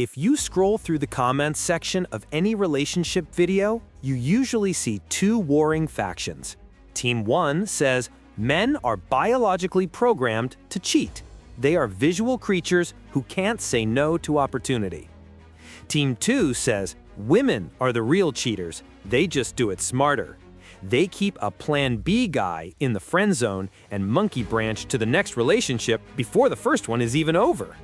If you scroll through the comments section of any relationship video, you usually see two warring factions. Team 1 says men are biologically programmed to cheat. They are visual creatures who can't say no to opportunity. Team 2 says women are the real cheaters. They just do it smarter. They keep a plan B guy in the friend zone and monkey branch to the next relationship before the first one is even over.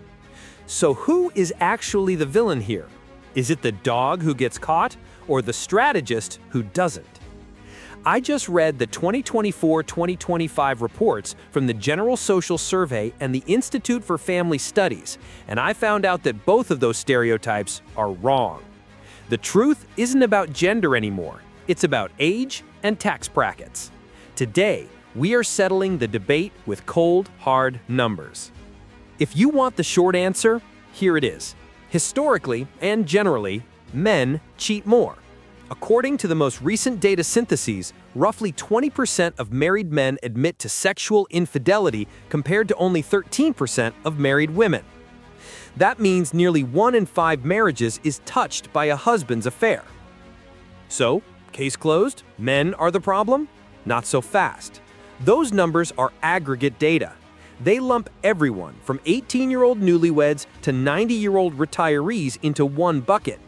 So who is actually the villain here? Is it the dog who gets caught or the strategist who doesn't? I just read the 2024-2025 reports from the General Social Survey and the Institute for Family Studies, and I found out that both of those stereotypes are wrong. The truth isn't about gender anymore. It's about age and tax brackets. Today, we are settling the debate with cold, hard numbers. If you want the short answer, here it is. Historically and generally, men cheat more. According to the most recent data syntheses, roughly 20% of married men admit to sexual infidelity compared to only 13% of married women. That means nearly 1 in 5 marriages is touched by a husband's affair. So, case closed, men are the problem? Not so fast. Those numbers are aggregate data. They lump everyone from 18-year-old newlyweds to 90-year-old retirees into one bucket.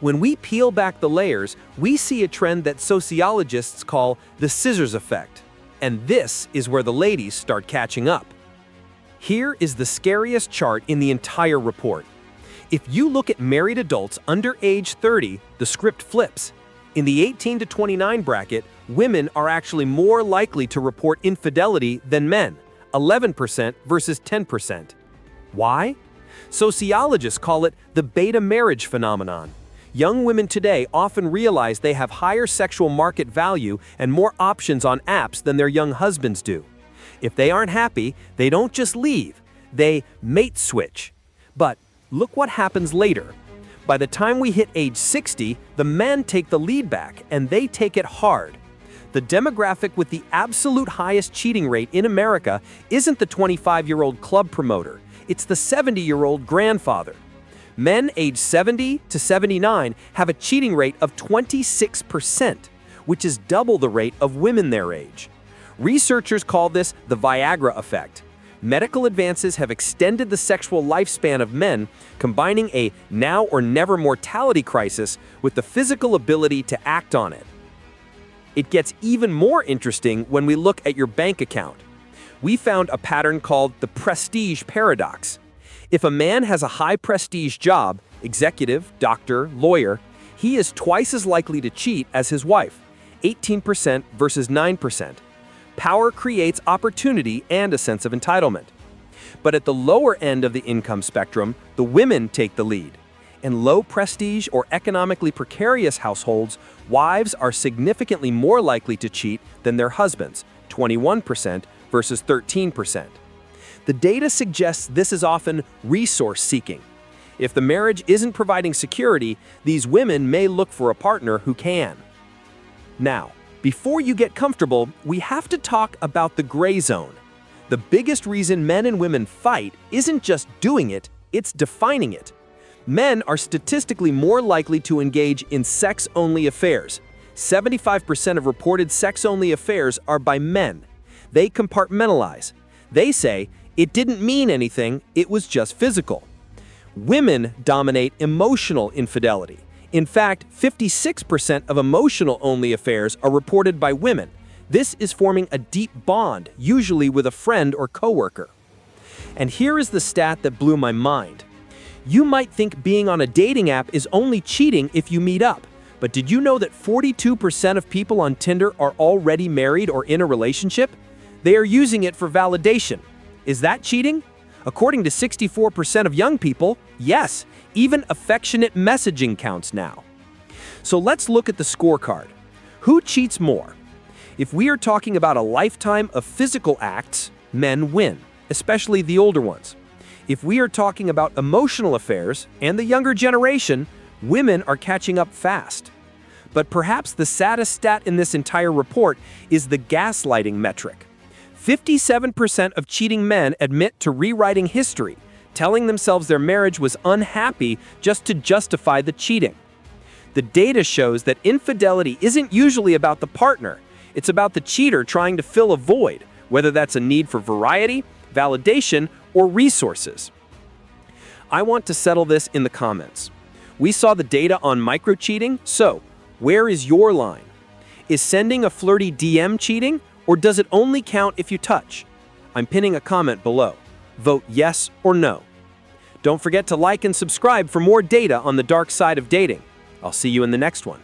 When we peel back the layers, we see a trend that sociologists call the scissors effect. And this is where the ladies start catching up. Here is the scariest chart in the entire report. If you look at married adults under age 30, the script flips. In the 18 to 29 bracket, women are actually more likely to report infidelity than men, 11% versus 10%. Why? Sociologists call it the beta marriage phenomenon. Young women today often realize they have higher sexual market value and more options on apps than their young husbands do. If they aren't happy, they don't just leave, they mate switch. But look what happens later. By the time we hit age 60, the men take the lead back, and they take it hard. The demographic with the absolute highest cheating rate in America isn't the 25-year-old club promoter, it's the 70-year-old grandfather. Men aged 70 to 79 have a cheating rate of 26%, which is double the rate of women their age. Researchers call this the Viagra Effect. Medical advances have extended the sexual lifespan of men, combining a now or never mortality crisis with the physical ability to act on it. It gets even more interesting when we look at your bank account. We found a pattern called the prestige paradox. If a man has a high prestige job, executive, doctor, lawyer, he is twice as likely to cheat as his wife, 18% versus 9%. Power creates opportunity and a sense of entitlement. But at the lower end of the income spectrum, the women take the lead. In low prestige or economically precarious households, wives are significantly more likely to cheat than their husbands, 21% versus 13%. The data suggests this is often resource seeking. If the marriage isn't providing security, these women may look for a partner who can. Now, before you get comfortable, we have to talk about the gray zone. The biggest reason men and women fight isn't just doing it, it's defining it. Men are statistically more likely to engage in sex-only affairs. 75% of reported sex-only affairs are by men. They compartmentalize. They say, it didn't mean anything, it was just physical. Women dominate emotional infidelity. In fact, 56% of emotional-only affairs are reported by women. This is forming a deep bond, usually with a friend or coworker. And here is the stat that blew my mind. You might think being on a dating app is only cheating if you meet up, but did you know that 42% of people on Tinder are already married or in a relationship? They are using it for validation. Is that cheating? According to 64% of young people, yes, even affectionate messaging counts now. So let's look at the scorecard. Who cheats more? If we are talking about a lifetime of physical acts, men win, especially the older ones. If we are talking about emotional affairs and the younger generation, women are catching up fast. But perhaps the saddest stat in this entire report is the gaslighting metric. 57% of cheating men admit to rewriting history, telling themselves their marriage was unhappy just to justify the cheating. The data shows that infidelity isn't usually about the partner. It's about the cheater trying to fill a void, whether that's a need for variety, validation, or resources. I want to settle this in the comments. We saw the data on micro-cheating, so where is your line? Is sending a flirty DM cheating, or does it only count if you touch? I'm pinning a comment below. Vote yes or no. Don't forget to like and subscribe for more data on the dark side of dating. I'll see you in the next one.